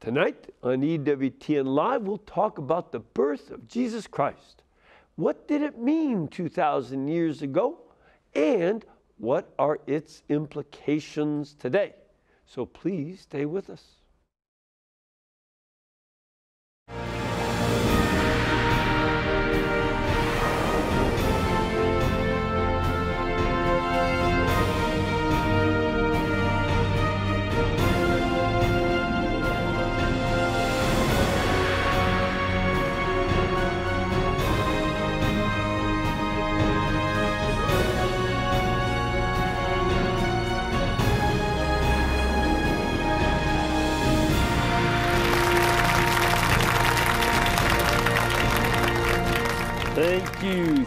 Tonight on EWTN Live, we'll talk about the birth of Jesus Christ. What did it mean 2,000 years ago? And what are its implications today? So please stay with us.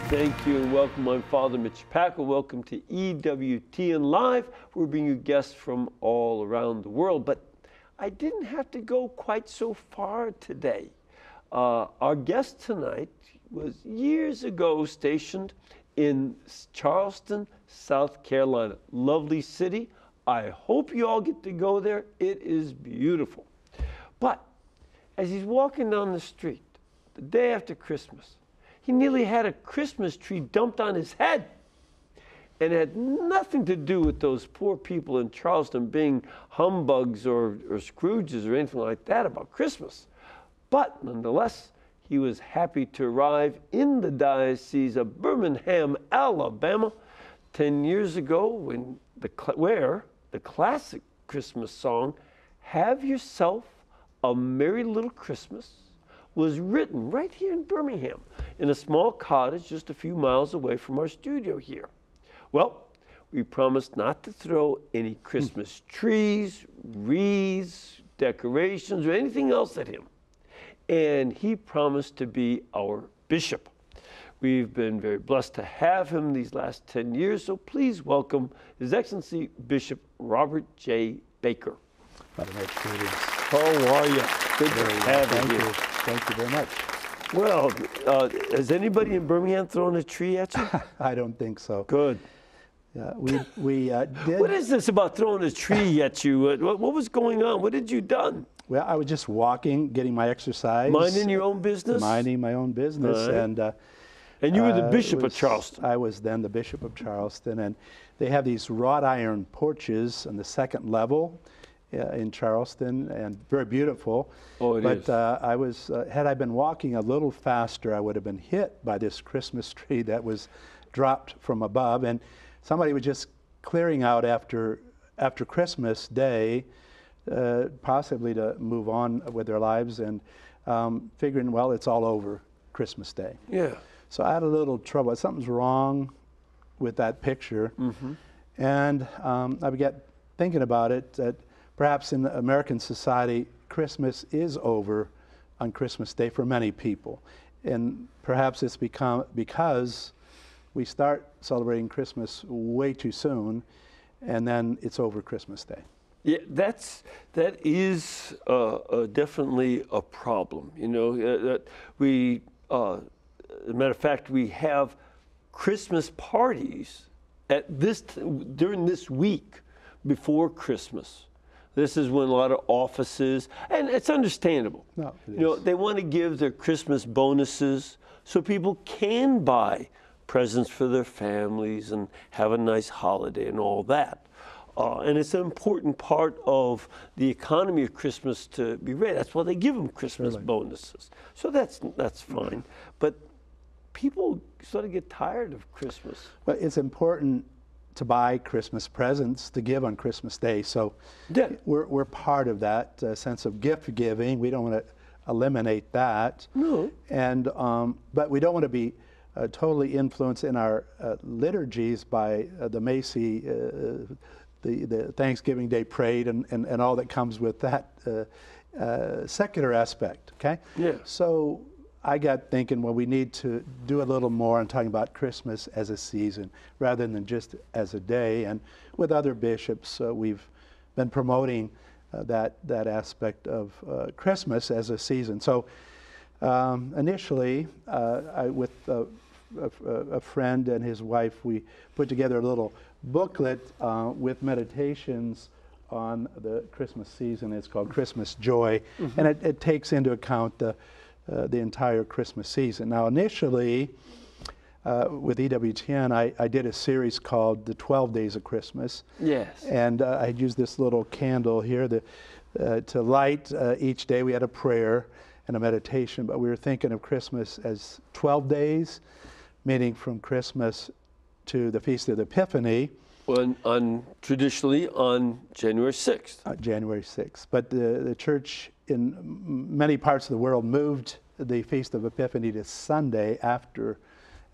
Thank you, and welcome. I'm Father Mitch Pacwa. Welcome to EWTN Live. We're bringing you guests from all around the world, but I didn't have to go quite so far today. Our guest tonight was years ago stationed in Charleston, South Carolina. Lovely city. I hope you all get to go there. It is beautiful. But as he's walking down the street, the day after Christmas, he nearly had a Christmas tree dumped on his head. And it had nothing to do with those poor people in Charleston being humbugs or Scrooges or anything like that about Christmas. But nonetheless, he was happy to arrive in the Diocese of Birmingham, Alabama, 10 years ago where the classic Christmas song, "Have Yourself a Merry Little Christmas," was written right here in Birmingham in a small cottage just a few miles away from our studio here. Well, we promised not to throw any Christmas trees, wreaths, decorations, or anything else at him. And he promised to be our bishop. We've been very blessed to have him these last 10 years, so please welcome His Excellency Bishop Robert J. Baker. Father Mitch, greetings. How are you? Good to have you here. Thank you very much. Well, has anybody in Birmingham thrown a tree at you? I don't think so. Good. We did. What is this about throwing a tree at you? What was going on? What had you done? Well, I was just walking, getting my exercise. Minding your own business? Minding my own business. Right. And you were the Bishop of Charleston. I was then the Bishop of Charleston. And they have these wrought iron porches on the second level in Charleston, and very beautiful. Oh, it is. But had I been walking a little faster, I would have been hit by this Christmas tree that was dropped from above. And somebody was just clearing out after Christmas Day, possibly to move on with their lives, and figuring, well, it's all over Christmas Day. Yeah. So I had a little trouble. Something's wrong with that picture. Mm-hmm. And I began thinking about it, that perhaps in the American society, Christmas is over on Christmas Day for many people. And perhaps it's because we start celebrating Christmas way too soon, and then it's over Christmas Day. Yeah, that is definitely a problem. You know, that we, as a matter of fact, we have Christmas parties during this week before Christmas. This is when a lot of offices, and it's understandable. No, it is. You know, they want to give their Christmas bonuses so people can buy presents for their families and have a nice holiday and all that. And it's an important part of the economy of Christmas to be read. That's why they give them Christmas bonuses. So that's fine. But people sort of get tired of Christmas. Well, it's important to buy Christmas presents to give on Christmas Day. So yeah, we're part of that sense of gift giving. We don't want to eliminate that. No. And but we don't want to be totally influenced in our liturgies by the Macy, the Thanksgiving Day parade and all that comes with that secular aspect. Okay. Yeah. So I got thinking, well, we need to do a little more on talking about Christmas as a season rather than just as a day. And with other bishops, we've been promoting that aspect of Christmas as a season. So initially, with a friend and his wife, we put together a little booklet with meditations on the Christmas season. It's called Christmas Joy, and it takes into account the entire Christmas season. Now, initially, with EWTN, I did a series called The 12 Days of Christmas. Yes. And I used this little candle here to light each day. We had a prayer and a meditation, but we were thinking of Christmas as 12 days, meaning from Christmas to the Feast of the Epiphany. Traditionally on January 6th. January 6th. But the church in many parts of the world moved the Feast of Epiphany to Sunday after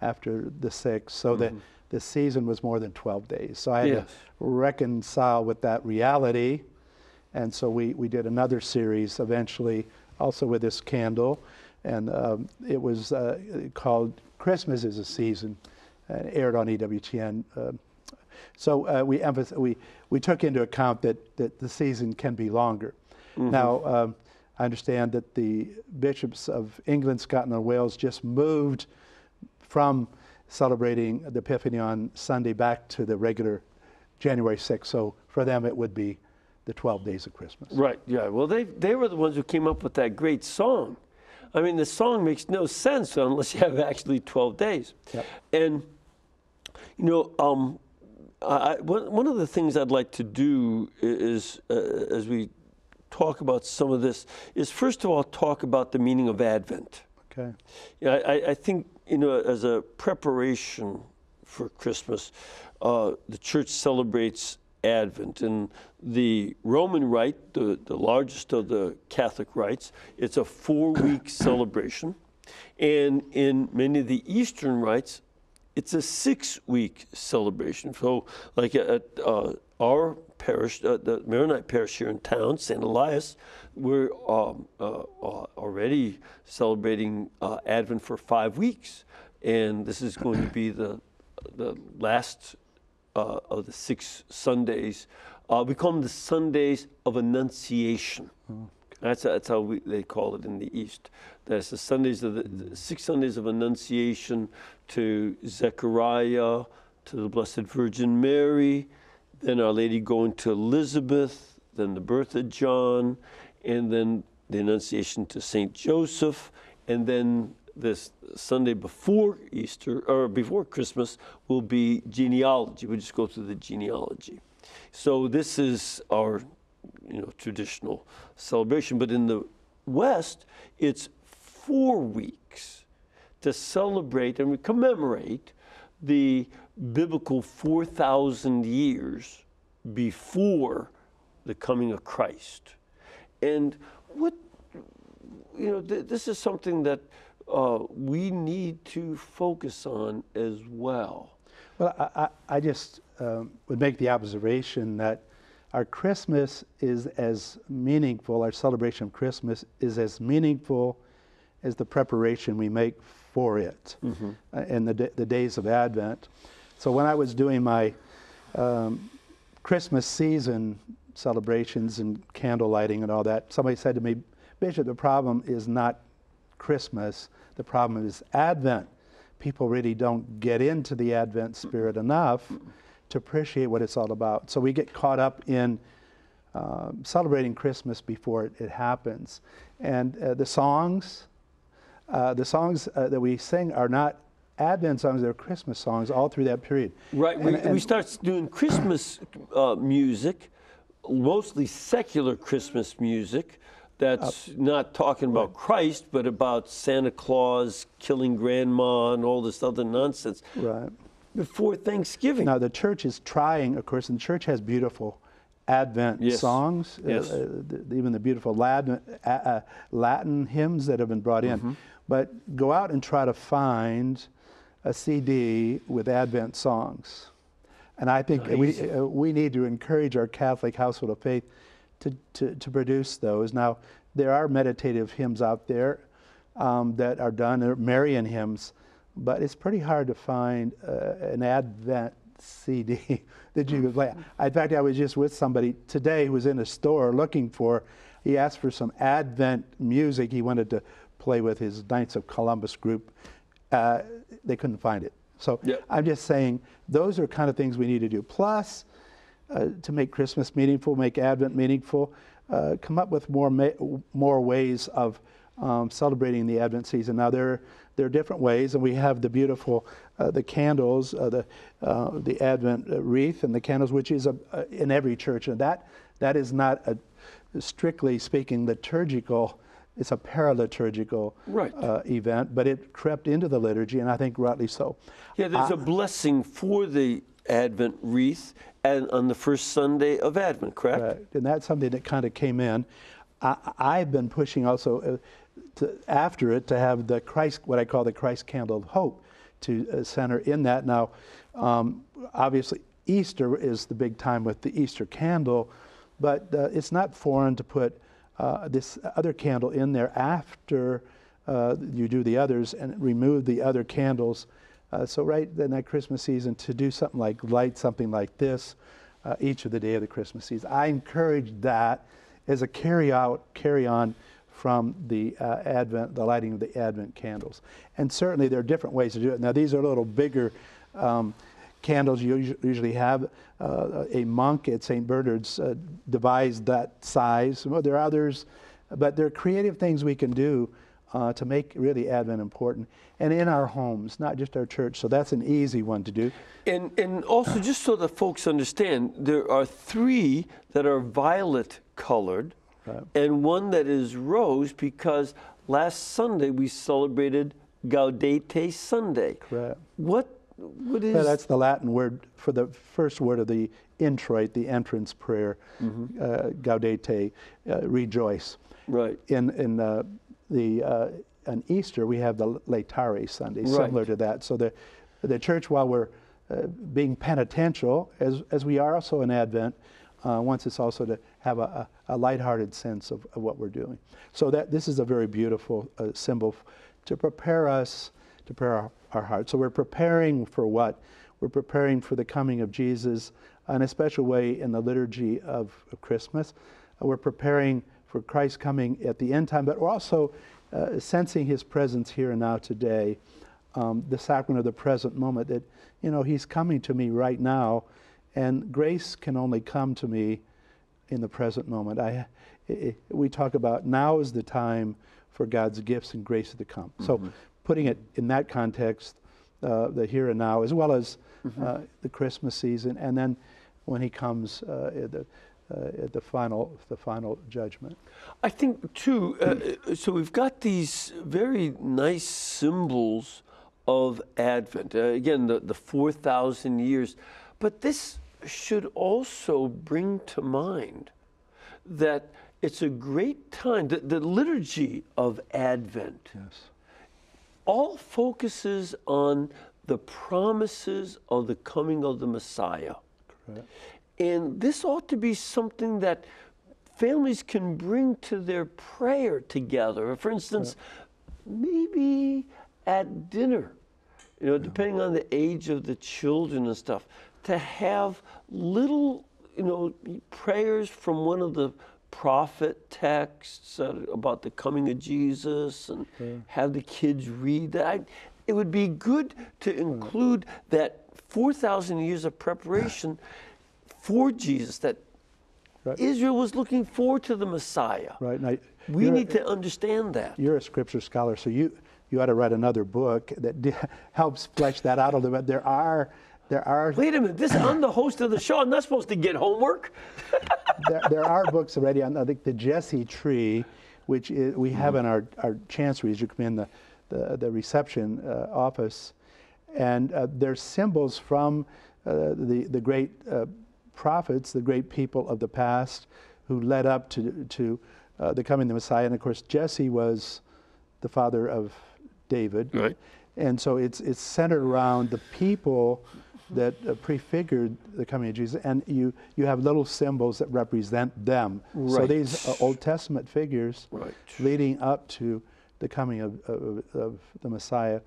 the 6th, so that the season was more than 12 days. So I had to reconcile with that reality, and so we did another series eventually, also with this candle, and it was called Christmas is a Season, aired on EWTN. So we took into account that the season can be longer. Now, I understand that the bishops of England, Scotland, and Wales just moved from celebrating the Epiphany on Sunday back to the regular January 6th. So for them, it would be the 12 days of Christmas. Right, yeah. Well, they were the ones who came up with that great song. I mean, the song makes no sense unless you have actually 12 days. Yep. And, you know, one of the things I'd like to do is, as we talk about some of this, is first of all talk about the meaning of Advent. Okay. Yeah, I think, you know, as a preparation for Christmas, the church celebrates Advent. And the Roman Rite, the largest of the Catholic rites, it's a 4-week celebration. And in many of the Eastern rites, it's a 6-week celebration. So, like at our parish, the Maronite parish here in town, St. Elias, we're already celebrating Advent for 5 weeks, and this is going to be the last of the 6 Sundays. We call them the Sundays of Annunciation. That's how they call it in the East. That's the Sundays of the 6 Sundays of Annunciation to Zechariah, to the Blessed Virgin Mary, then Our Lady going to Elizabeth, then the birth of John, and then the Annunciation to Saint Joseph, and then this Sunday before Easter or before Christmas will be genealogy. We just go through the genealogy. So this is our, you know, traditional celebration. But in the West, it's 4 weeks to celebrate and commemorate the biblical 4,000 years before the coming of Christ. And what, you know, this is something that we need to focus on as well. Well, I just would make the observation that our Christmas is as meaningful, our celebration of Christmas is as meaningful as the preparation we make for it in the days of Advent. So when I was doing my Christmas season celebrations and candle lighting and all that, somebody said to me, Bishop, the problem is not Christmas, the problem is Advent. People really don't get into the Advent spirit enough to appreciate what it's all about. So we get caught up in celebrating Christmas before it happens. And the songs that we sing are not Advent songs, they're Christmas songs all through that period. Right, we start doing Christmas music, mostly secular Christmas music, that's not talking about Christ, but about Santa Claus killing grandma and all this other nonsense. Right. Before Thanksgiving. Now the church is trying, of course, and the church has beautiful Advent songs, even the beautiful Latin hymns that have been brought in. But go out and try to find a CD with Advent songs. And I think we need to encourage our Catholic household of faith to produce those. Now, there are meditative hymns out there that are done, they're Marian hymns, but it's pretty hard to find an Advent CD that you could play. In fact, I was just with somebody today who was in a store looking for, he asked for some Advent music. He wanted to play with his Knights of Columbus group. They couldn't find it. So I'm just saying those are kind of things we need to do. Plus, to make Christmas meaningful, make Advent meaningful, come up with more ways of celebrating the Advent season. Now there are different ways, and we have the beautiful the candles, the Advent wreath and the candles, which is in every church, and that is not strictly speaking liturgical. It's a paraliturgical event, but it crept into the liturgy, and I think rightly so. Yeah, there's a blessing for the Advent wreath and on the first Sunday of Advent, correct? Correct. And that's something that kind of came in. I've been pushing also after it to have the Christ, what I call the Christ candle of hope, to center in that. Now, obviously, Easter is the big time with the Easter candle, but it's not foreign to put this other candle in there after you do the others and remove the other candles. So right in that Christmas season, to do something like light something like this each of the day of the Christmas season. I encourage that as a carry on from the Advent, the lighting of the Advent candles. And certainly there are different ways to do it. Now these are a little bigger candles. You usually have a monk at St. Bernard's devised that size. Well, there are others, but there are creative things we can do to make really Advent important. And in our homes, not just our church. So that's an easy one to do. And also, just so that folks understand, there are 3 that are violet colored and 1 that is rose, because last Sunday we celebrated Gaudete Sunday. Correct. What is... Yeah, that's the Latin word for the first word of the introit, the entrance prayer, Gaudete, rejoice. Right. On Easter, we have the Laetare Sunday, similar to that. So the church, while we're being penitential, as we are also in Advent, wants us also to have a lighthearted sense of what we're doing. So this is a very beautiful symbol to prepare us, to prepare our hearts. So we're preparing for what? We're preparing for the coming of Jesus in a special way in the liturgy of Christmas. We're preparing for Christ coming at the end time, but we're also sensing his presence here and now today, the sacrament of the present moment, that, he's coming to me right now, and grace can only come to me in the present moment. We talk about now is the time for God's gifts and grace to come. So putting it in that context, the here and now, as well as the Christmas season, and then when he comes at the final judgment. I think too, so we've got these very nice symbols of Advent. Again, the 4,000 years. But this should also bring to mind that it's a great time, the liturgy of Advent all focuses on the promises of the coming of the Messiah. Correct. And this ought to be something that families can bring to their prayer together. For instance, maybe at dinner, depending on the age of the children and stuff, to have little, prayers from one of the prophet texts about the coming of Jesus, and have the kids read that. It would be good to include that 4,000 years of preparation for Jesus, that Israel was looking forward to the Messiah. Right. Now, we need to understand that. You're a scripture scholar, so you ought to write another book that helps flesh that out a little bit. There are. Wait a minute, I'm the host of the show. I'm not supposed to get homework. there are books already on, I think, the Jesse tree, which we have in our chancery as you come in the reception office, and there's symbols from the great prophets, the great people of the past who led up to the coming of the Messiah. And of course, Jesse was the father of David. Right. And so it's centered around the people that prefigured the coming of Jesus, and you have little symbols that represent them. Right. So these Old Testament figures leading up to the coming of the Messiah.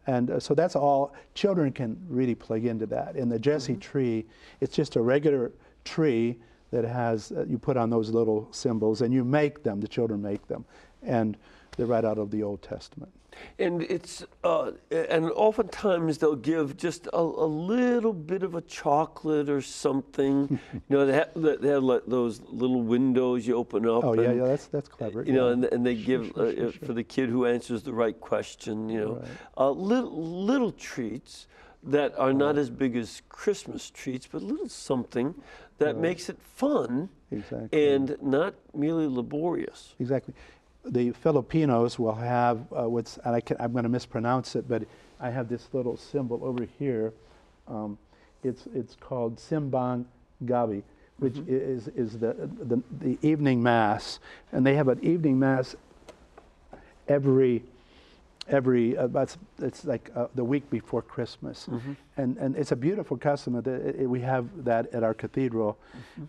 And so that's all, children can really plug into that. In the Jesse tree, it's just a regular tree that has, you put on those little symbols, and you make them, the children make them. And they're right out of the Old Testament. And it's and oftentimes they'll give just a little bit of a chocolate or something. They have like those little windows you open up. Oh, yeah, that's clever. And they Sure, give sure. for the kid who answers the right question. Right. Little treats that are not as big as Christmas treats, but a little something that makes it fun. Exactly. And not merely laborious. Exactly. The Filipinos will have I'm going to mispronounce it, but I have this little symbol over here. It's called Simbang Gabi, which is the evening mass, and they have an evening mass every it's like the week before Christmas, and it's a beautiful custom. We have that at our cathedral,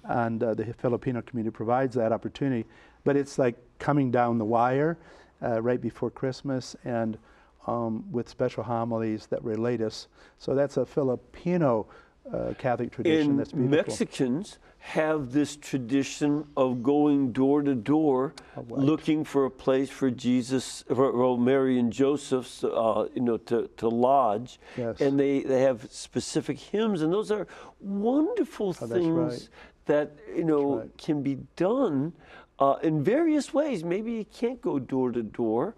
and the Filipino community provides that opportunity. But it's like coming down the wire right before Christmas, and with special homilies that relate us. So that's a Filipino Catholic tradition. That's beautiful. Mexicans have this tradition of going door to door, looking for a place for Jesus, for Mary and Joseph, to lodge. Yes. And they have specific hymns, and those are wonderful things that can be done in various ways. Maybe you can't go door to door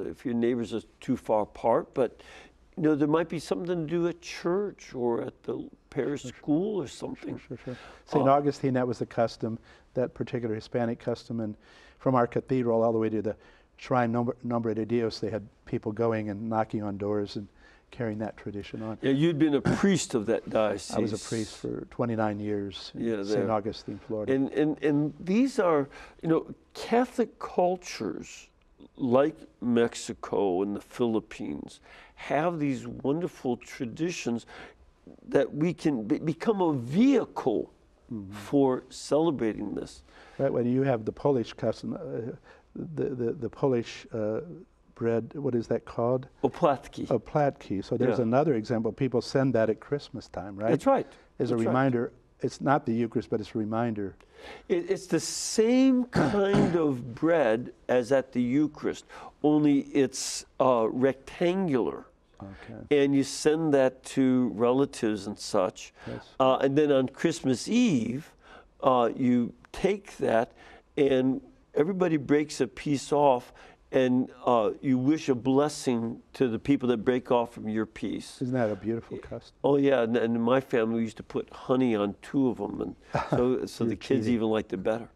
if your neighbors are too far apart, but there might be something to do at church or at the parish school or something. Sure. St. Augustine, that was the custom, that particular Hispanic custom, and from our cathedral all the way to the Shrine Nombre de Dios, they had people going and knocking on doors and carrying that tradition on. Yeah, you'd been a priest of that diocese. I was a priest for 29 years in St. Augustine, Florida. And these are, Catholic cultures like Mexico and the Philippines have these wonderful traditions that we can become a vehicle for celebrating this. Right, when you have the Polish custom, the Polish bread, what is that called? Opłatki. Opłatki. So there's another example. People send that at Christmas time, right? That's right. As a reminder. It's not the Eucharist, but it's a reminder. It's the same kind of bread as at the Eucharist, only it's rectangular. Okay. And you send that to relatives and such. Yes. And then on Christmas Eve, you take that and everybody breaks a piece off, and you wish a blessing to the people that break off from your piece. Isn't that a beautiful custom? Oh yeah, and in my family we used to put honey on 2 of them, and so the kids even liked it better.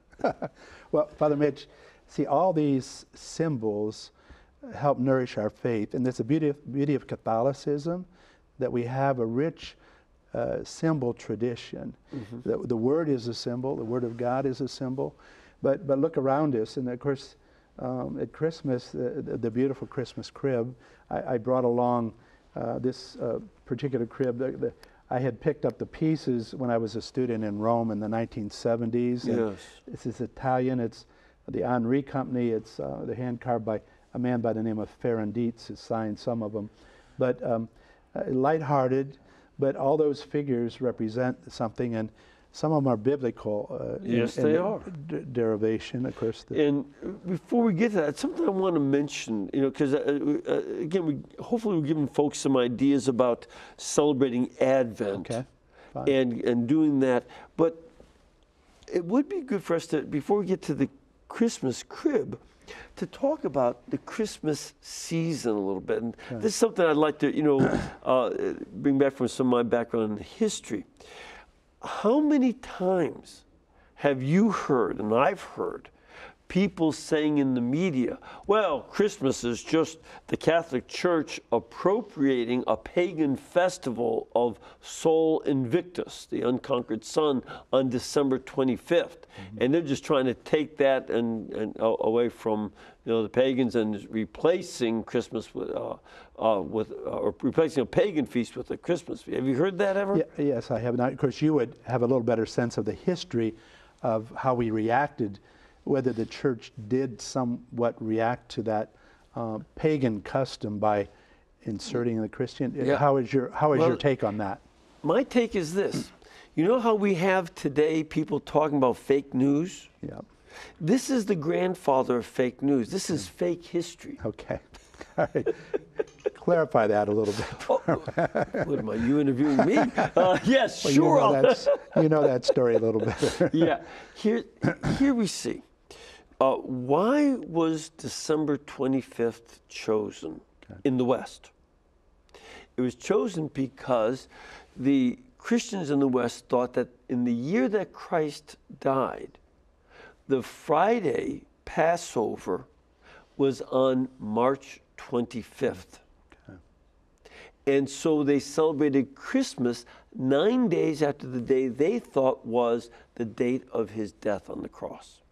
Well, Father Mitch, see, all these symbols help nourish our faith, and that's the beauty of Catholicism, that we have a rich symbol tradition. The Word is a symbol, the Word of God is a symbol, but look around us, and of course, at Christmas, the beautiful Christmas crib, I brought along this particular crib. I had picked up the pieces when I was a student in Rome in the 1970s. Yes. This is Italian. It's the Henri Company. It's the hand carved by a man by the name of Ferrandizzi has signed some of them. But lighthearted, but all those figures represent something, and some of them are biblical. Yes, they are. Derivation, of course. And before we get to that, something I want to mention, because again, hopefully we're giving folks some ideas about celebrating Advent. Okay, fine. And doing that. But it would be good for us to, before we get to the Christmas crib, to talk about the Christmas season a little bit. And this is something I'd like to, bring back from some of my background in history. How many times have you heard, and I've heard, people saying in the media, well, Christmas is just the Catholic Church appropriating a pagan festival of Sol Invictus, the unconquered sun, on December 25th. And they're just trying to take that and away from the pagans and replacing Christmas with or replacing a pagan feast with a Christmas feast. Have you heard that ever? Yes, I have not. Of course, you would have a little better sense of the history of how we reacted, whether the church did somewhat react to that pagan custom by inserting the Christian. Yeah. How is your take on that? My take is this. You know how we have today people talking about fake news? Yeah. This is the grandfather of fake news. This is fake history. Okay. All right. Clarify that a little bit. Oh, what am I, you interviewing me? Yes, Well, sure. you know that story a little bit. Yeah. Here we see. Why was December 25th chosen in the West? It was chosen because the Christians in the West thought that in the year that Christ died, the Friday Passover was on March 25th. Okay. And so they celebrated Christmas 9 days after the day they thought was the date of his death on the cross.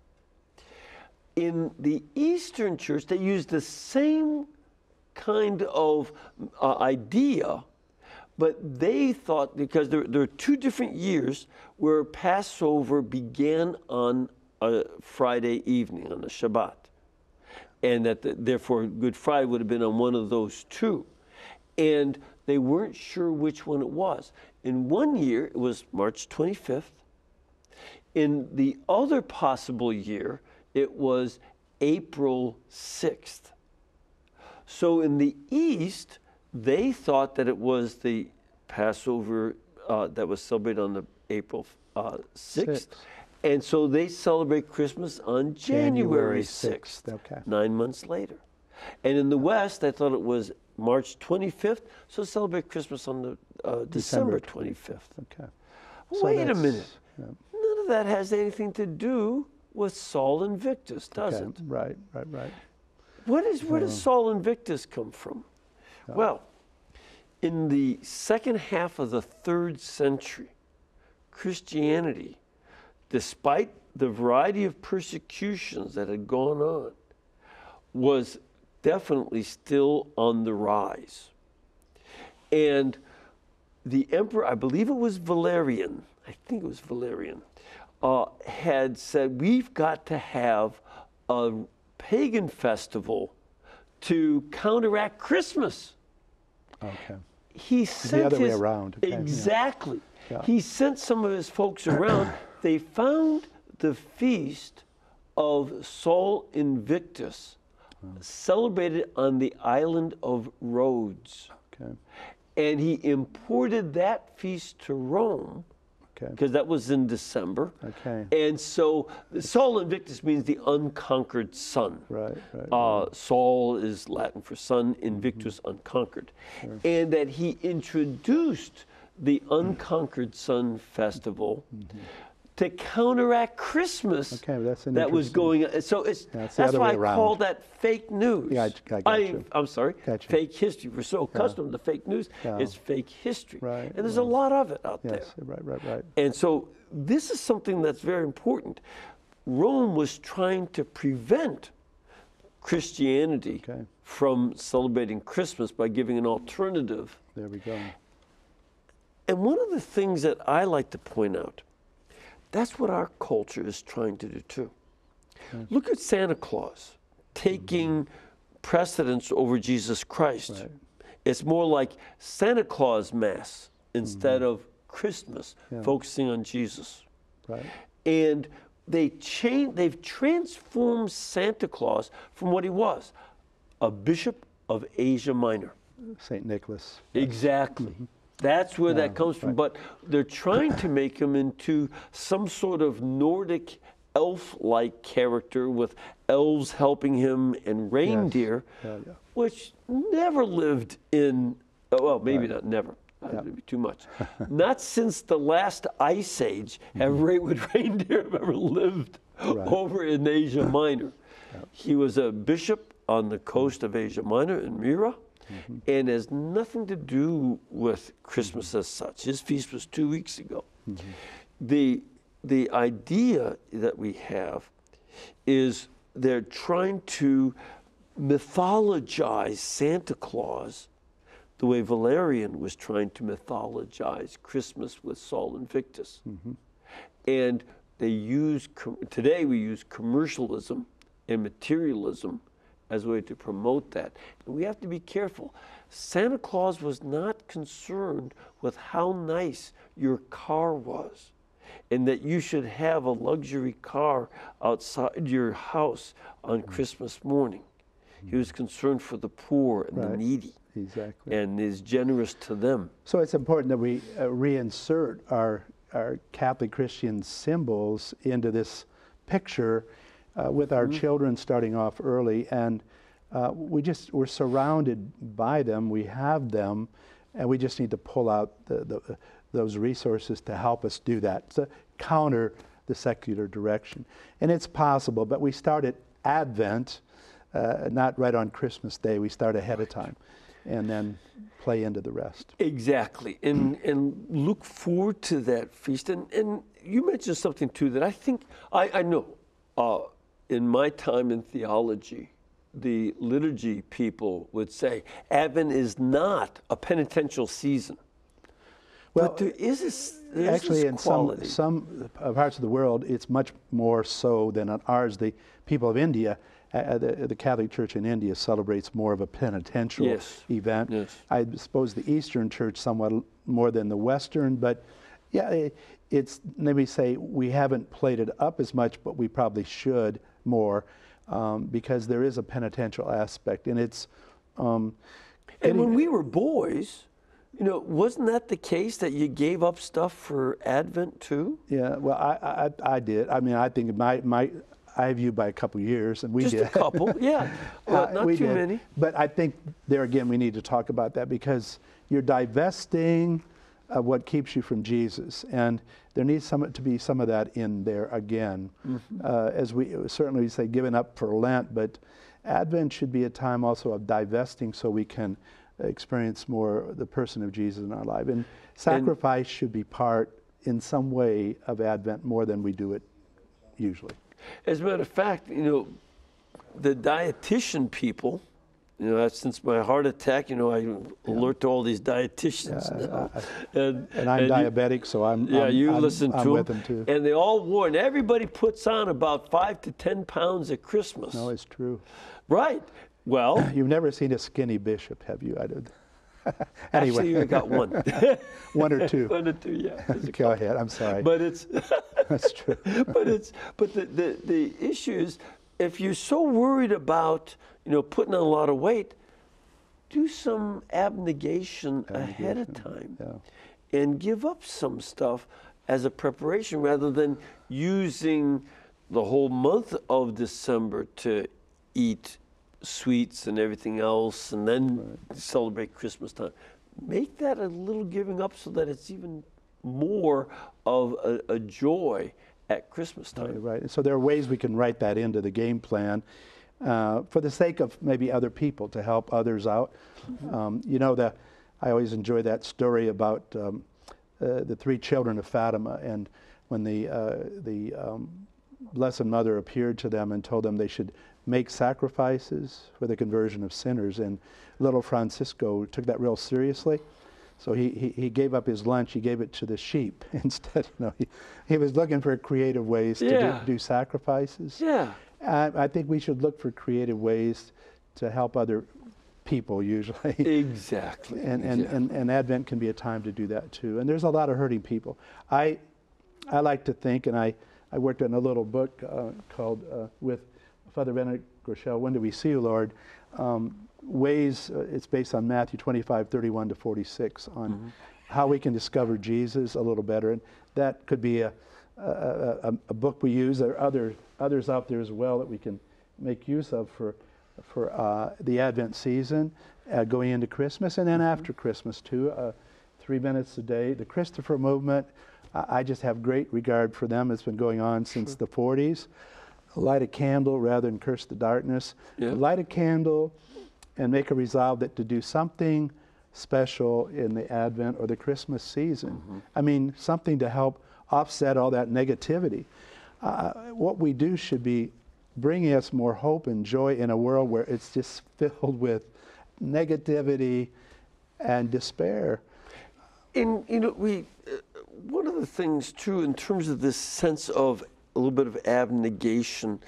In the Eastern Church, they used the same kind of idea, but they thought, because there are 2 different years where Passover began on a Friday evening, on a Shabbat, and that therefore Good Friday would have been on one of those 2. And they weren't sure which one it was. In one year, it was March 25th. In the other possible year, it was April 6th. So in the East, they thought that it was the Passover that was celebrated on the April 6th. And so they celebrate Christmas on January 6th, okay. 9 months later. And in the West, they thought it was March 25th, so celebrate Christmas on the December 25th. Okay. Wait a minute. Yeah. None of that has anything to do with Sol Invictus, does it? Right. Where does Sol Invictus come from? Well, in the second half of the 3rd century, Christianity, despite the variety of persecutions that had gone on, was definitely still on the rise. And the emperor, I believe it was Valerian, had said, we've got to have a pagan festival to counteract Christmas. Okay. He sent the other way around. Okay. Exactly. Yeah. He sent some of his folks around. They found the feast of Sol Invictus celebrated on the island of Rhodes. Okay. And he imported that feast to Rome, because that was in December. Okay. And so Sol Invictus means the unconquered sun. Right. Sol is Latin for sun, Invictus, unconquered. Sure. And that he introduced the unconquered sun festival to counteract Christmas that was going on. So that's why I call that fake news. Yeah, I got you. I'm sorry, fake history. We're so accustomed to fake news, it's fake history. Right. And there's a lot of it out there. Yes, right. And so this is something that's very important. Rome was trying to prevent Christianity from celebrating Christmas by giving an alternative. There we go. And one of the things that I like to point out, that's what our culture is trying to do too. Look at Santa Claus taking precedence over Jesus Christ. Right. It's more like Santa Claus Mass instead of Christmas, focusing on Jesus. Right. And they've transformed Santa Claus from what he was, a bishop of Asia Minor. St. Nicholas. Exactly. That's where that comes from. But they're trying to make him into some sort of Nordic elf-like character with elves helping him and reindeer, which never lived in, well, maybe not never. That would be too much. Not since the last ice age have reindeer have ever lived over in Asia Minor. He was a bishop on the coast of Asia Minor in Myra. And has nothing to do with Christmas as such. His feast was 2 weeks ago. The idea that we have is they're trying to mythologize Santa Claus the way Valerian was trying to mythologize Christmas with Sol Invictus. And today we use commercialism and materialism as a way to promote that. And we have to be careful. Santa Claus was not concerned with how nice your car was. and that you should have a luxury car outside your house on Christmas morning. He was concerned for the poor and the needy. Exactly. And is generous to them. So it's important that we reinsert our Catholic Christian symbols into this picture with our children starting off early. And we're surrounded by them, we have them, and we just need to pull out those resources to help us do that, to counter the secular direction. And it's possible, but we start at Advent, not right on Christmas Day. We start ahead of time and then play into the rest. Exactly, and look forward to that feast. And you mentioned something too that I think, I know, in my time in theology, the liturgy people would say Advent is not a penitential season. Well, but there is there's actually, this in quality. some parts of the world, it's much more so than on ours. The people of India, the Catholic Church in India celebrates more of a penitential event. Yes. I suppose the Eastern Church somewhat more than the Western, but yeah, it's, let me say, we haven't played it up as much, but we probably should more, because there is a penitential aspect, and it's. And when we were boys, you know, wasn't that the case that you gave up stuff for Advent too? Yeah, well, I did. I mean, I think I have you by a couple years, and we Just did. a couple, yeah. Well, not we too did. many. But I think there again we need to talk about that, because you're divesting of what keeps you from Jesus, and there needs to be some of that in there again. As we certainly say, giving up for Lent, but Advent should be a time also of divesting, so we can experience more the person of Jesus in our life. And sacrifice should be part in some way of Advent more than we do it usually. As a matter of fact, you know, the dietitian people, you know, since my heart attack, you know, I alert to all these dietitians now. And I'm diabetic, so I'm listen to with them too. And they all wore, and everybody puts on about 5 to 10 pounds at Christmas. No, it's true. Right. Well, you've never seen a skinny bishop, have you? I did. Anyway. Actually, I got one. One or two. One or two, yeah. Go ahead. I'm sorry. But it's that's true. But the issue is, if you're so worried about, you know, putting on a lot of weight, do some abnegation ahead of time, and give up some stuff as a preparation, rather than using the whole month of December to eat sweets and everything else, and then celebrate Christmas time. Make that a little giving up, so that it's even more of a joy at Christmas time. Right. So there are ways we can write that into the game plan for the sake of maybe other people, to help others out. You know, I always enjoy that story about the 3 children of Fatima, and when the Blessed Mother appeared to them and told them they should make sacrifices for the conversion of sinners, and little Francisco took that real seriously. So he gave up his lunch, he gave it to the sheep instead. You know, he was looking for creative ways to do sacrifices. Yeah. I think we should look for creative ways to help other people usually. Exactly. And Advent can be a time to do that too. And there's a lot of hurting people. I like to think, and I worked on a little book called with Father Benedict Groeschel, When Do We See You, Lord? Ways, it's based on Matthew 25:31 to 46, on how we can discover Jesus a little better. And that could be a book we use. There are others out there as well that we can make use of for the Advent season, going into Christmas, and then after Christmas too. 3 minutes a day. The Christopher movement, I just have great regard for them. It's been going on since the 40s. Light a candle rather than curse the darkness. Light a candle and make a resolve that to do something special in the Advent or the Christmas season. I mean, something to help offset all that negativity. What we do should be bringing us more hope and joy in a world where it's just filled with negativity and despair. And, you know, one of the things too, in terms of this sense of a little bit of abnegation,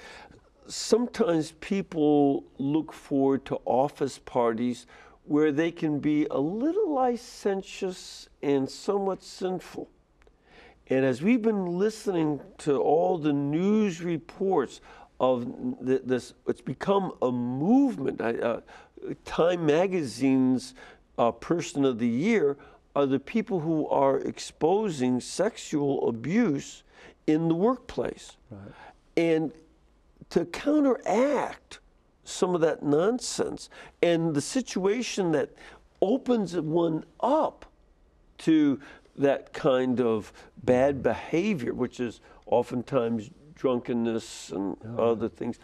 sometimes people look forward to office parties where they can be a little licentious and somewhat sinful. And as we've been listening to all the news reports of this, it's become a movement. Time Magazine's Person of the Year are the people who are exposing sexual abuse in the workplace. Right. And to counteract some of that nonsense and the situation that opens one up to that kind of bad behavior, which is oftentimes drunkenness and other things,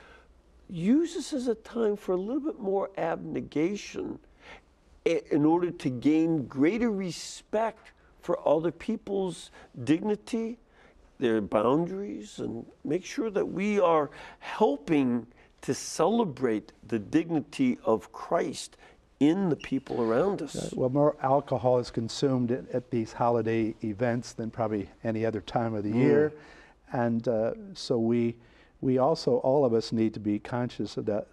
use this as a time for a little bit more abnegation in order to gain greater respect for other people's dignity, their boundaries, and make sure that we are helping to celebrate the dignity of Christ in the people around us. Well, more alcohol is consumed at these holiday events than probably any other time of the year. And so we also, all of us, need to be conscious of that,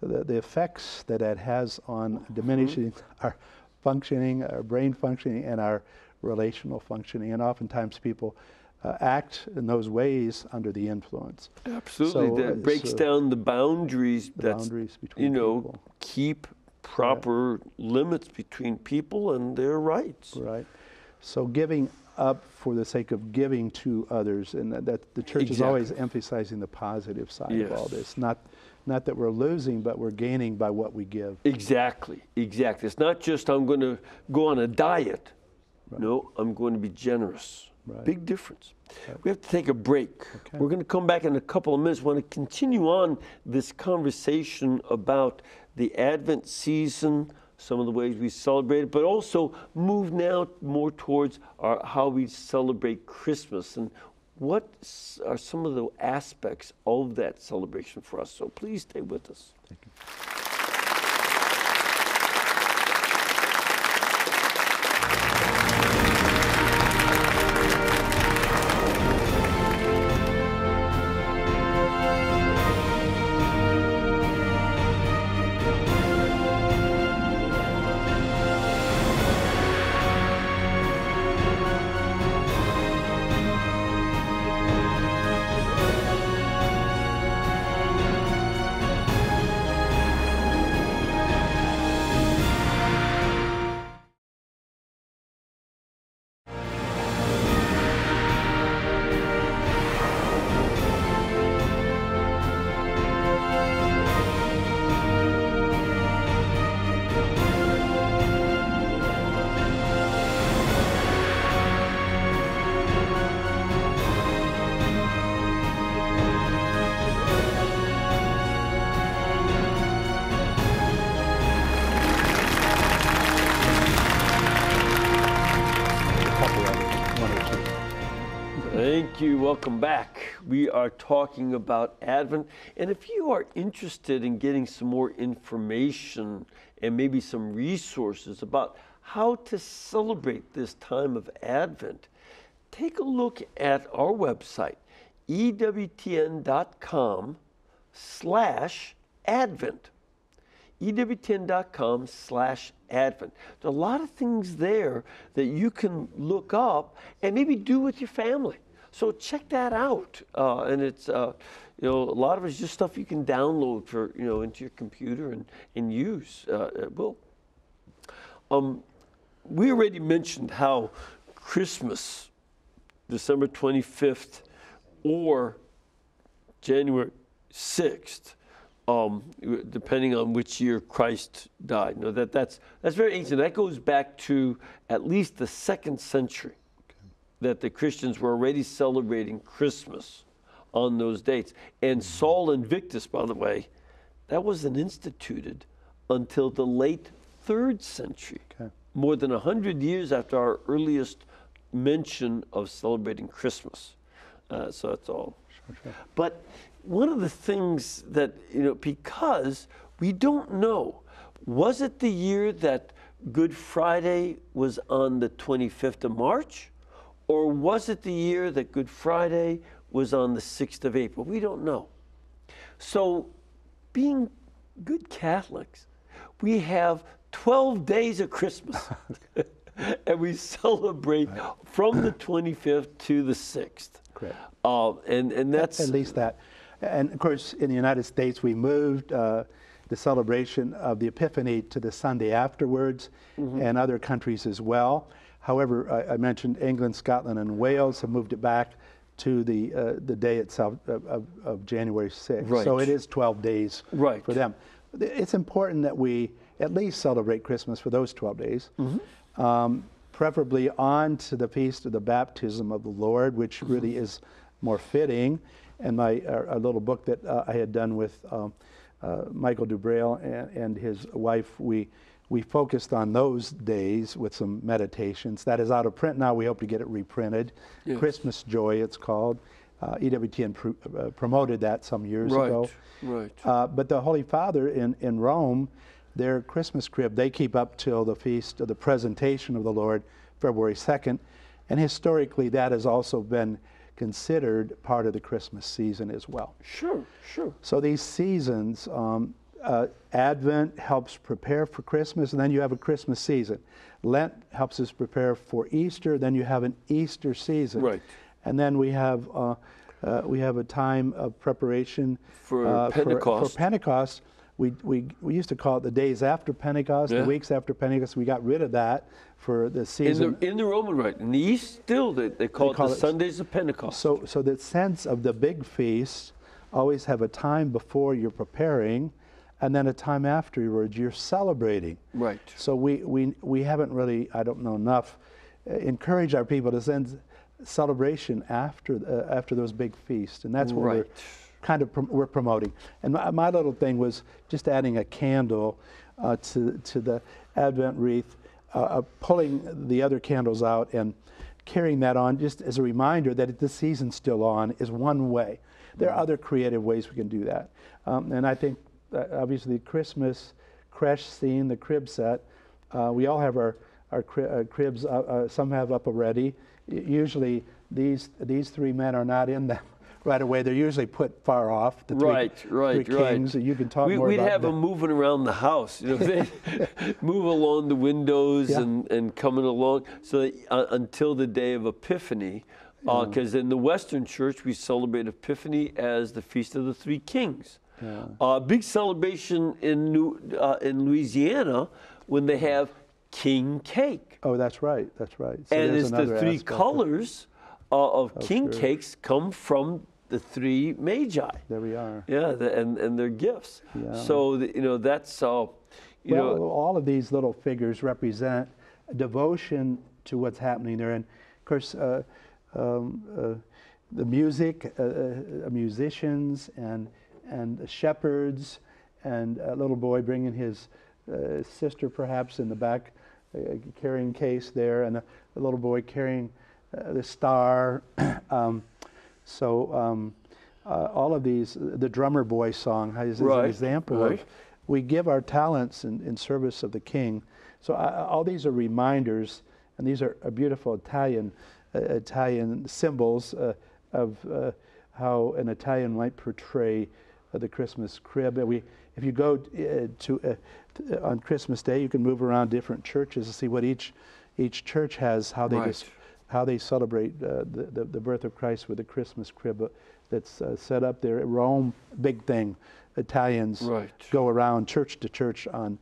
the effects that has on diminishing our functioning, our brain functioning, and our relational functioning. And oftentimes people act in those ways under the influence. Absolutely. That breaks down the boundaries, between people. Keep proper limits between people and their rights. Right. So giving up for the sake of giving to others, and that the church is always emphasizing the positive side of all this. Not that we're losing, but we're gaining by what we give. Exactly. It's not just I'm going to go on a diet. Right. No, I'm going to be generous. Right. Big difference. Right. We have to take a break. Okay. We're going to come back in a couple of minutes. We want to continue on this conversation about the Advent season, some of the ways we celebrate it, but also move now more towards how we celebrate Christmas and what are some of the aspects of that celebration for us. So please stay with us. Thank you. Thank you. Welcome back. We are talking about Advent. And if you are interested in getting some more information and maybe some resources about how to celebrate this time of Advent, take a look at our website, EWTN.com/Advent. EWTN.com/Advent. There are a lot of things there that you can look up and maybe do with your family. So check that out. And it's, a lot of it's just stuff you can download for, into your computer and use. We already mentioned how Christmas, December 25th or January 6th, depending on which year Christ died. That's very ancient. That goes back to at least the 2nd century, that the Christians were already celebrating Christmas on those dates. And Sol Invictus, by the way, that wasn't instituted until the late 3rd century, more than 100 years after our earliest mention of celebrating Christmas. So that's all. Sure. But one of the things that, because we don't know, was it the year that Good Friday was on the 25th of March? Or was it the year that Good Friday was on the 6th of April? We don't know. So, being good Catholics, we have 12 days of Christmas. And we celebrate from the 25th to the 6th. Correct. And that's... At least that. And of course, in the United States, we moved the celebration of the Epiphany to the Sunday afterwards, and other countries as well. However, I mentioned England, Scotland, and Wales have moved it back to the day itself of January 6th. Right. So it is 12 days for them. It's important that we at least celebrate Christmas for those 12 days, preferably on to the Feast of the Baptism of the Lord, which really is more fitting. And a little book that I had done with Michael Dubrail and his wife, we focused on those days with some meditations. That is out of print now. We hope to get it reprinted. Yes. Christmas Joy, it's called. EWTN promoted that some years ago. Right. But the Holy Father in Rome, their Christmas crib, they keep up till the Feast of the Presentation of the Lord, February 2nd. And historically, that has also been considered part of the Christmas season as well. Sure. So these seasons, Advent helps prepare for Christmas, and then you have a Christmas season. Lent helps us prepare for Easter, then you have an Easter season. Right. And then we have a time of preparation for Pentecost. For Pentecost. We used to call it the days after Pentecost, the weeks after Pentecost. We got rid of that for the season. In the Roman Rite. In the East, still, they call it the Sundays of Pentecost. So the sense of the big feast, always have a time before you're preparing, and then a time afterwards you're celebrating. Right. So we haven't really, I don't know enough, encourage our people to send celebration after those big feasts, and that's what we're kind of we're promoting. And my little thing was just adding a candle to the Advent wreath, pulling the other candles out and carrying that on just as a reminder that the season's still on is one way. There are other creative ways we can do that. And I think obviously Christmas creche scene, the crib set, we all have our cribs, some have up already. Usually these three men are not in them right away. They're usually put far off. The three kings. You can talk more we'd about have them moving around the house. They move along the windows and coming along. So that, until the day of Epiphany, because in the Western Church we celebrate Epiphany as the Feast of the Three Kings. Big celebration in Louisiana when they have king cake. Oh, that's right. So and it's the three colors of king cakes come from the three magi. There we are. Yeah, and their gifts. Yeah. So that's all. All of these little figures represent devotion to what's happening there, and of course, the music, musicians, and shepherds, and a little boy bringing his sister perhaps in the back, carrying case there, and a little boy carrying the star. All of these, the drummer boy song is an example of we give our talents in service of the King. So all these are reminders, and these are beautiful Italian symbols of how an Italian might portray the Christmas crib. If you go on Christmas Day, you can move around different churches to see what each church has, how they celebrate the birth of Christ with the Christmas crib that's set up there. Rome, big thing. Italians go around church to church on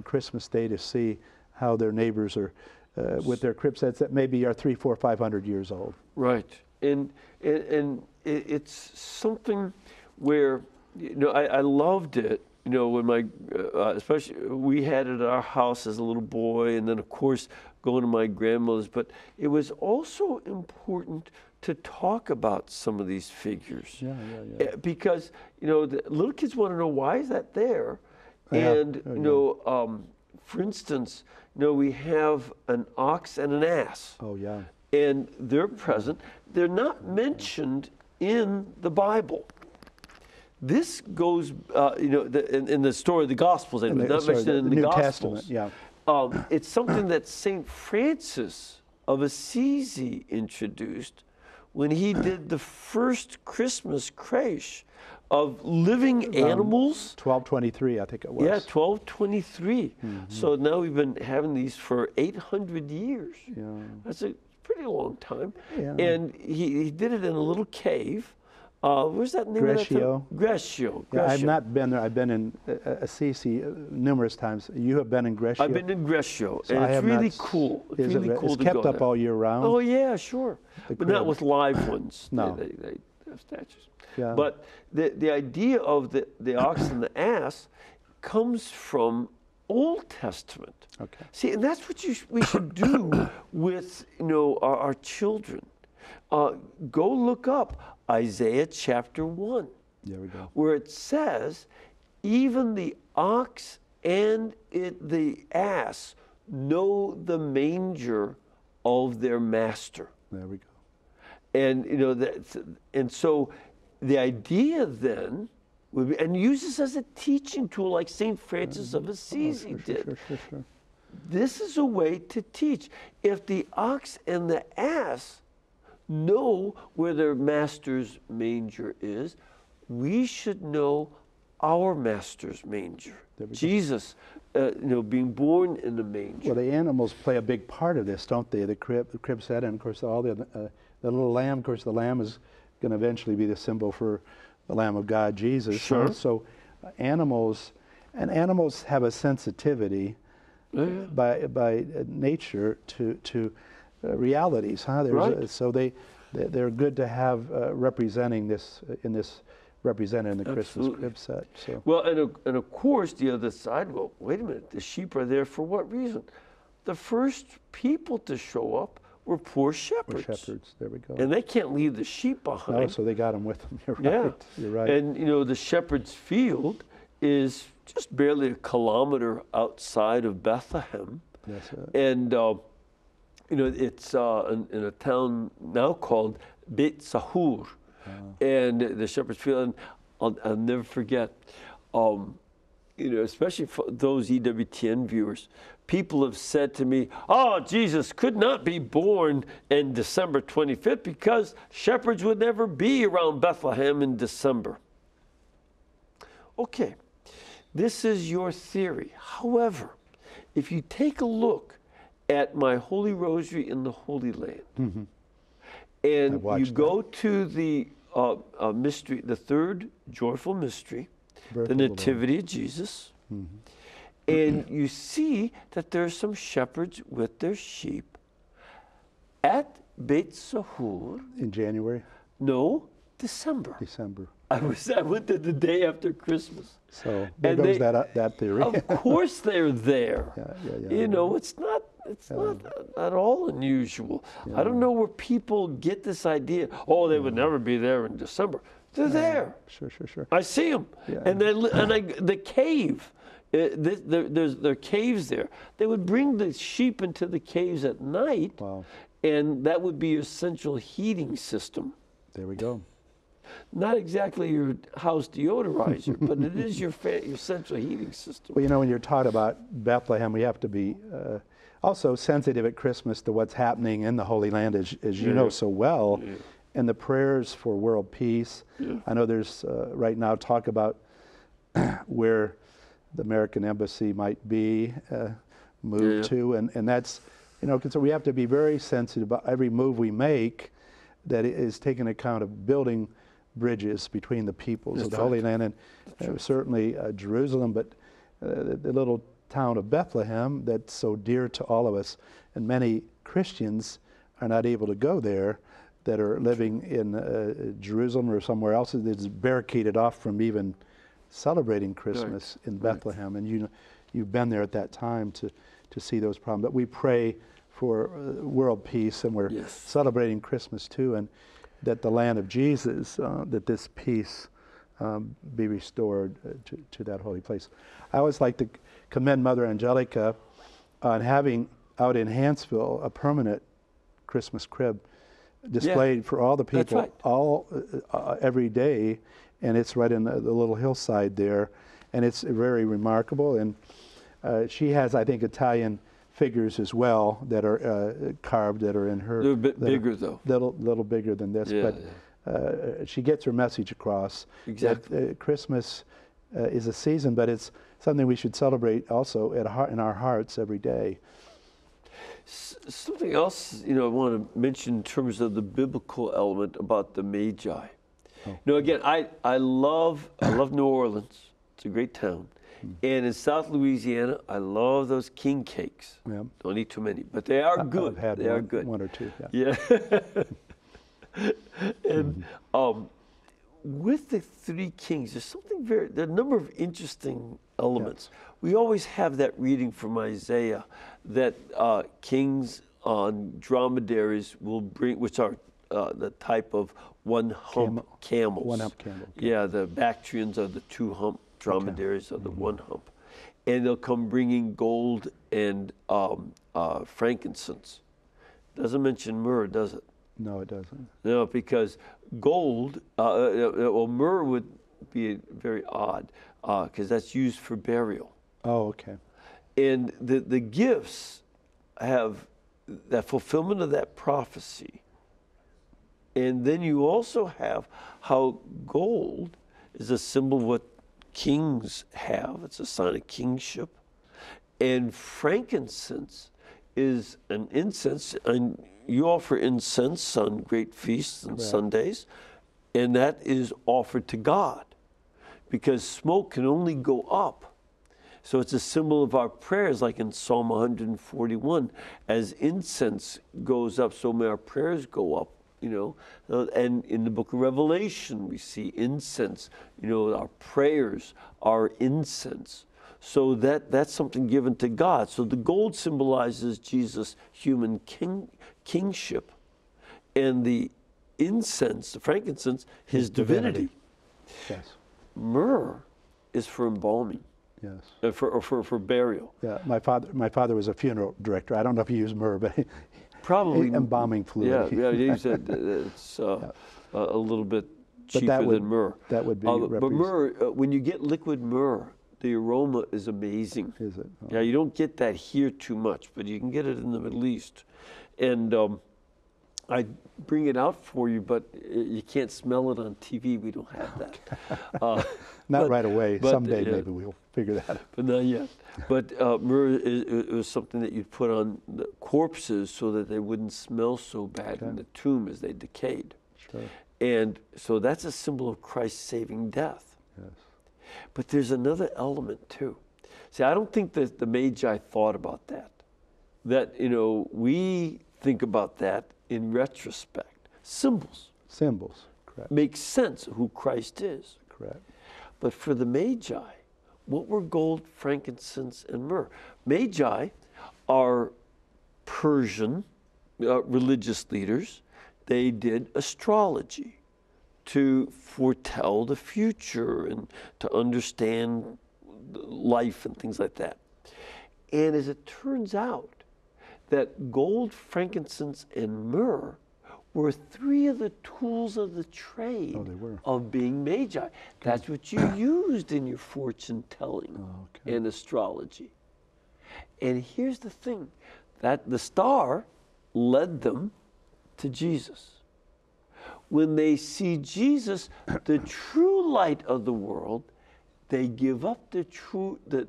Christmas Day to see how their neighbors are with their crib sets that maybe are 300, 400, 500 years old. Right, and it's something where I loved it. When my, especially we had it at our house as a little boy, and then of course going to my grandmother's. But it was also important to talk about some of these figures, because the little kids want to know, why is that there, and for instance, we have an ox and an ass. Oh yeah. And they're present. They're not mentioned in the Bible. This goes, in the story of the Gospels, not mentioned in the New Gospels. Testament, it's something that St. Francis of Assisi introduced when he did the first Christmas creche of living animals. 1223, I think it was. Yeah, 1223. So now we've been having these for 800 years. Yeah. That's a pretty long time. Yeah. And he did it in a little cave. Where's that name of that town? Grescio. Yeah, I've not been there. I've been in Assisi numerous times. You have been in Grescio? I've been in Grescio, So and I it's have really not cool. It's really cool it's to kept go up there. all year round? Oh yeah, sure, The but not crib. with live ones. No. They have statues. Yeah. But the idea of the ox and the ass comes from Old Testament. Okay. See, and that's what we should do with our children. Go look up Isaiah chapter 1. There we go. Where it says, even the ox and the ass know the manger of their master. There we go. And and so the idea then would be, and use this as a teaching tool like St. Francis of Assisi did. Sure. This is a way to teach. If the ox and the ass know where their master's manger is, we should know our master's manger. Jesus, being born in the manger. Well, the animals play a big part of this, don't they? The crib set, and of course all the little lamb. Of course, the lamb is going to eventually be the symbol for the Lamb of God, Jesus. Sure. So animals have a sensitivity by nature to realities, huh? Right. So they're good to have represented in the Christmas crib set. So. Well, and of course the other side. Well, wait a minute. The sheep are there for what reason? The first people to show up were poor shepherds. There we go. And they can't leave the sheep behind. No, so they got them with them. You're right. Yeah. You're right. And the shepherd's field is just barely a kilometer outside of Bethlehem. That's it. And it's in a town now called Beit Sahur. And the shepherd's field, and I'll never forget, especially for those EWTN viewers, people have said to me, oh, Jesus could not be born in December 25th because shepherds would never be around Bethlehem in December. Okay, this is your theory. However, if you take a look at my Holy Rosary in the Holy Land, and you go to the mystery, the third joyful mystery, the Nativity of Jesus, and you see that there are some shepherds with their sheep at Beit Sahur. In January? No, December. I went there the day after Christmas. So there goes that theory. Of course they're there. Yeah. It's not at all unusual. Yeah. I don't know where people get this idea. Oh, they would never be there in December. They're there. Sure. I see them, and the cave. There are caves there. They would bring the sheep into the caves at night, and that would be your central heating system. There we go. Not exactly your house deodorizer, but it is your central heating system. Well, when you're taught about Bethlehem, we have to be also sensitive at Christmas to what's happening in the Holy Land, as you know so well, and the prayers for world peace. I know there's right now talk about where the American embassy might be moved to, and that's, so we have to be very sensitive about every move we make that is taking account of building bridges between the peoples of the Holy Land, and certainly Jerusalem, but the little town of Bethlehem that's so dear to all of us, and many Christians are not able to go there that are living in Jerusalem or somewhere else that's barricaded off from even celebrating Christmas in Bethlehem, and you've been there at that time to see those problems. But we pray for world peace, and we're celebrating Christmas too, and that the land of Jesus, that this peace be restored to that holy place. I always like to commend Mother Angelica on having out in Hanceville a permanent Christmas crib displayed for all the people every day, and it's right in the little hillside there, and it's very remarkable. And she has, I think, Italian figures as well that are carved, that are in her. They're a bit bigger though. Little bigger than this, but she gets her message across. Exactly. That, Christmas is a season, but it's something we should celebrate also in our hearts every day. Something else, I want to mention in terms of the biblical element about the Magi. Oh. Again, I love New Orleans. It's a great town. And in South Louisiana, I love those king cakes. Yeah. Don't eat too many, but they are good. I've had they are good. one or two. Yeah. And with the three kings, there's there are a number of interesting elements. Yes. We always have that reading from Isaiah that kings on dromedaries will bring, which are the type of one-hump camels. One-hump camel. Okay. Yeah, the Bactrians are the two-hump, dromedaries are the one-hump. And they'll come bringing gold and frankincense. Doesn't mention myrrh, does it? No, it doesn't. No, because gold, myrrh would be very odd because that's used for burial. Oh, okay. And the gifts have that fulfillment of that prophecy. And then you also have how gold is a symbol of what kings have. It's a sign of kingship. And frankincense is an incense. And you offer incense on great feasts and Sundays. And that is offered to God because smoke can only go up. So it's a symbol of our prayers, like in Psalm 141. As incense goes up, so may our prayers go up. And in the book of Revelation, we see incense. Our prayers are incense. So that's something given to God. So the gold symbolizes Jesus' human kingship, and the incense, the frankincense, his divinity. Yes. Myrrh is for embalming. Yes. For burial. Yeah. My father was a funeral director. I don't know if he used myrrh, but probably embalming fluid. Yeah. He said it's a little bit cheaper than myrrh. That would be. But myrrh, when you get liquid myrrh, the aroma is amazing. Is it? Oh. Yeah, you don't get that here too much, but you can get it in the Middle East. And I bring it out for you, but you can't smell it on TV. We don't have that. Not right away. Someday maybe we'll figure that out. But not yet. But myrrh it was something that you'd put on the corpses so that they wouldn't smell so bad in the tomb as they decayed. Sure. And so that's a symbol of Christ's saving death. Yes. But there's another element too. See, I don't think that the Magi thought about that. That, we think about that in retrospect. Symbols. Symbols, correct. Make sense of who Christ is. Correct. But for the Magi, what were gold, frankincense, and myrrh? Magi are Persian religious leaders. They did astrology to foretell the future and to understand life and things like that. And as it turns out, that gold, frankincense, and myrrh were three of the tools of the trade of being Magi. That's what you used in your fortune telling and astrology. And here's the thing, that the star led them to Jesus. When they see Jesus, the true light of the world, they give up the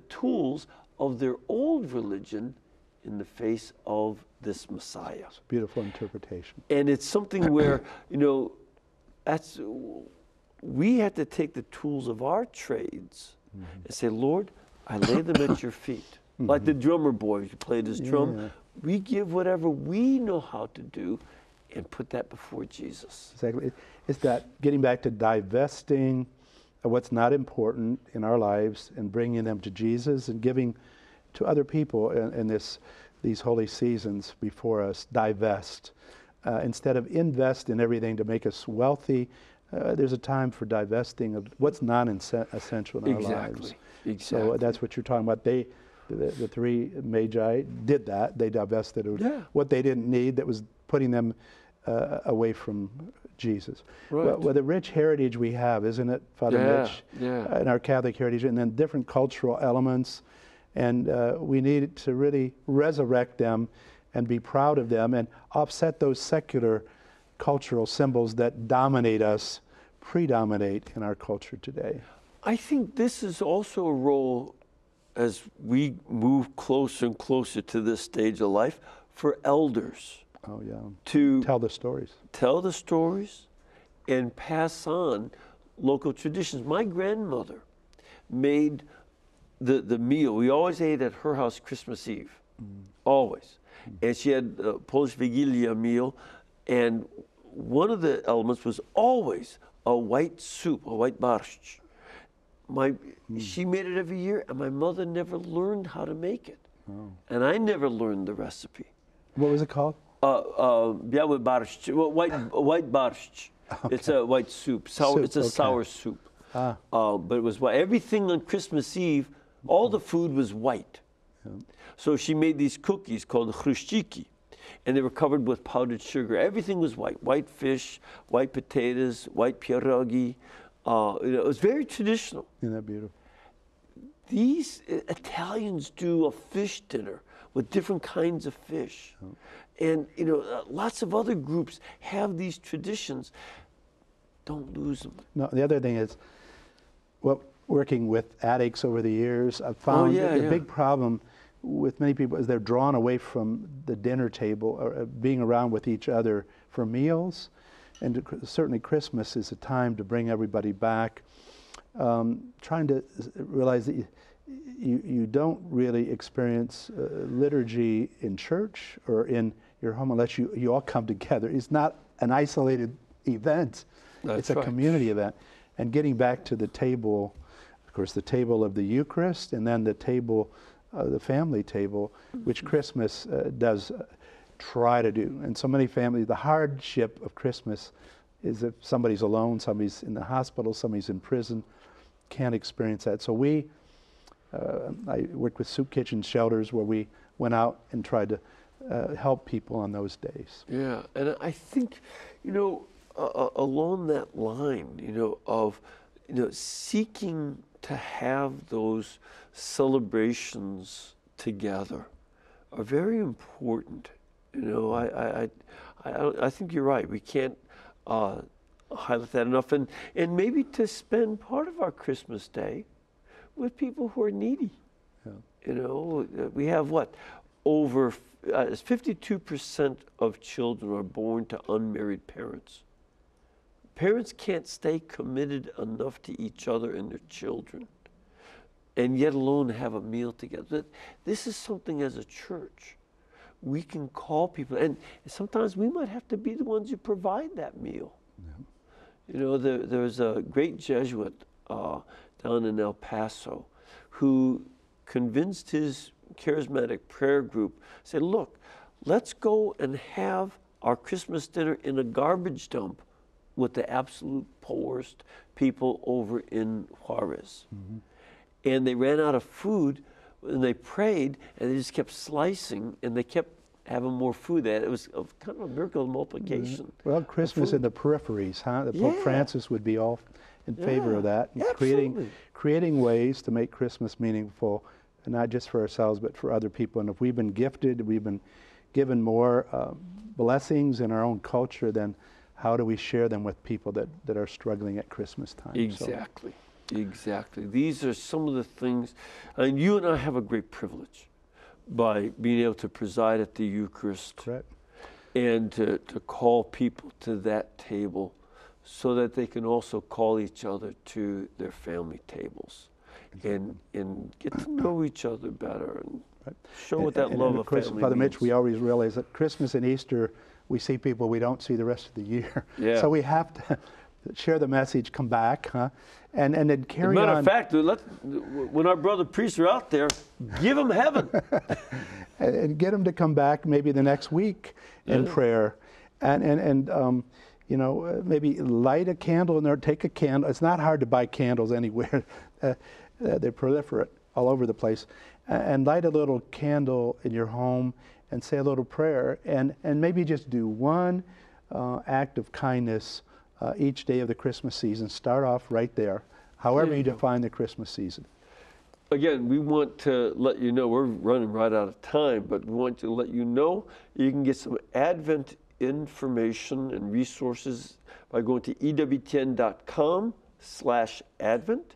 tools of their old religion in the face of this Messiah. It's a beautiful interpretation. And it's something where, we have to take the tools of our trades and say, Lord, I lay them at your feet. Like the drummer boy who played his drum. Yeah. We give whatever we know how to do and put that before Jesus. Exactly. It's that getting back to divesting of what's not important in our lives and bringing them to Jesus and giving to other people in these holy seasons before us. Divest. Instead of invest in everything to make us wealthy, there's a time for divesting of what's non-essential in our lives. Exactly. So that's what you're talking about. The three Magi did that. They divested of what they didn't need that was putting them away from Jesus. Right. Well, the rich heritage we have, isn't it, Father Mitch? Yeah. In our Catholic heritage, and then different cultural elements. And we need to really resurrect them and be proud of them and offset those secular cultural symbols that dominate us predominate in our culture today. I think this is also a role, as we move closer and closer to this stage of life, for elders. Oh, yeah. To tell the stories. Tell the stories and pass on local traditions. My grandmother made the meal. We always ate at her house Christmas Eve, always. And she had a Polish Vigilia meal, and one of the elements was always a white soup, a white borscht. She made it every year, and my mother never learned how to make it. Oh. And I never learned the recipe. What was it called? Biały borscht, white borscht. Okay. It's a white soup. It's a sour soup. Ah. But it was white. Everything on Christmas Eve, all the food was white. Yeah. So she made these cookies called chruściki, and they were covered with powdered sugar. Everything was white. White fish, white potatoes, white pierogi. It was very traditional. Isn't that beautiful? These Italians do a fish dinner with different kinds of fish. Oh. And, lots of other groups have these traditions. Don't lose them. No, the other thing is, working with addicts over the years, I've found the big problem with many people is they're drawn away from the dinner table or being around with each other for meals. And certainly Christmas is a time to bring everybody back. Trying to realize that you don't really experience liturgy in church or in your home unless you all come together. It's not an isolated event. It's a community event. And getting back to the table, of course, the table of the Eucharist, and then the table, the family table, which Christmas does try to do. And so many families, the hardship of Christmas is if somebody's alone, somebody's in the hospital, somebody's in prison, can't experience that. So I worked with soup kitchen shelters where we went out and tried to help people on those days. Yeah, and I think, along that line, of seeking to have those celebrations together are very important. I think you're right. We can't highlight that enough, and maybe to spend part of our Christmas day with people who are needy. Yeah. We have over 52% of children are born to unmarried parents. Parents can't stay committed enough to each other and their children, and yet alone have a meal together. This is something as a church we can call people, and sometimes we might have to be the ones who provide that meal. Yeah. There's a great Jesuit down in El Paso who convinced his charismatic prayer group, said, look, let's go and have our Christmas dinner in a garbage dump with the absolute poorest people over in Juarez. Mm-hmm. And they ran out of food, and they prayed, and they just kept slicing, and they kept having more food. It was kind of a miracle of multiplication. Mm-hmm. Well, Christmas in the peripheries, huh? Pope Francis would be all in favor of that. And creating ways to make Christmas meaningful, and not just for ourselves, but for other people. And if we've been gifted, we've been given more blessings in our own culture, then how do we share them with people that are struggling at Christmas time? Exactly. Exactly. These are some of the things, and you and I have a great privilege by being able to preside at the Eucharist. Correct. And to call people to that table so that they can also call each other to their family tables and get to know each other better and show what that love of family Father means. Mitch, we always realize that Christmas and Easter, we see people we don't see the rest of the year. Yeah. So we have to share the message, come back, and then carry on. As a matter of fact, when our brother priests are out there, give them heaven. And get them to come back maybe the next week in prayer. And maybe light a candle in there, take a candle. It's not hard to buy candles anywhere. They're proliferate all over the place. And light a little candle in your home and say a little prayer. And maybe just do one act of kindness each day of the Christmas season. Start off right there, however you define the Christmas season. Again, we want to let you know, we're running right out of time, but we want to let you know you can get some Advent information and resources by going to EWTN.com/Advent.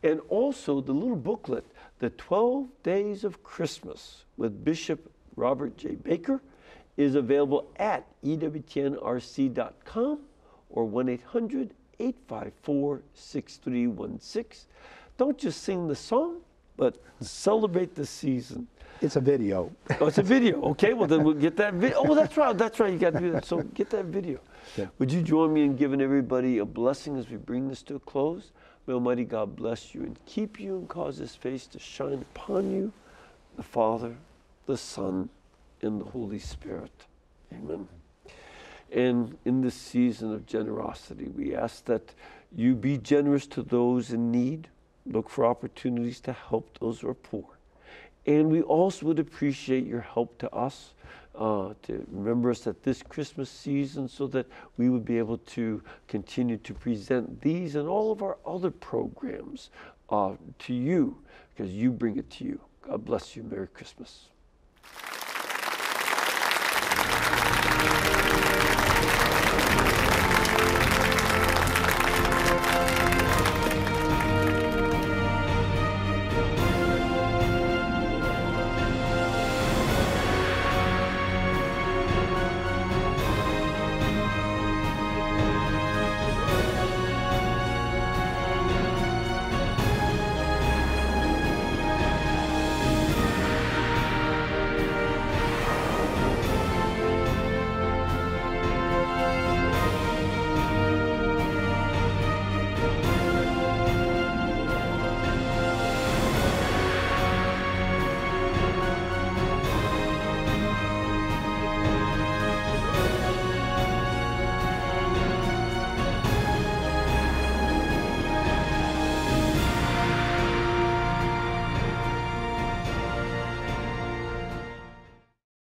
And also the little booklet, The 12 Days of Christmas with Bishop Robert J. Baker, is available at EWTNRC.com or 1-800-854-6316. Don't just sing the song, but celebrate the season. It's a video. Oh, it's a video. Okay, well then we'll get that video. Oh, that's right. That's right. You got to do that. So get that video. Okay. Would you join me in giving everybody a blessing as we bring this to a close? May Almighty God bless you and keep you and cause His face to shine upon you, the Father, the Son, and the Holy Spirit. Amen. And in this season of generosity, we ask that you be generous to those in need. Look for opportunities to help those who are poor. And we also would appreciate your help to us, to remember us at this Christmas season so that we would be able to continue to present these and all of our other programs to you, because you bring it to you. God bless you. Merry Christmas.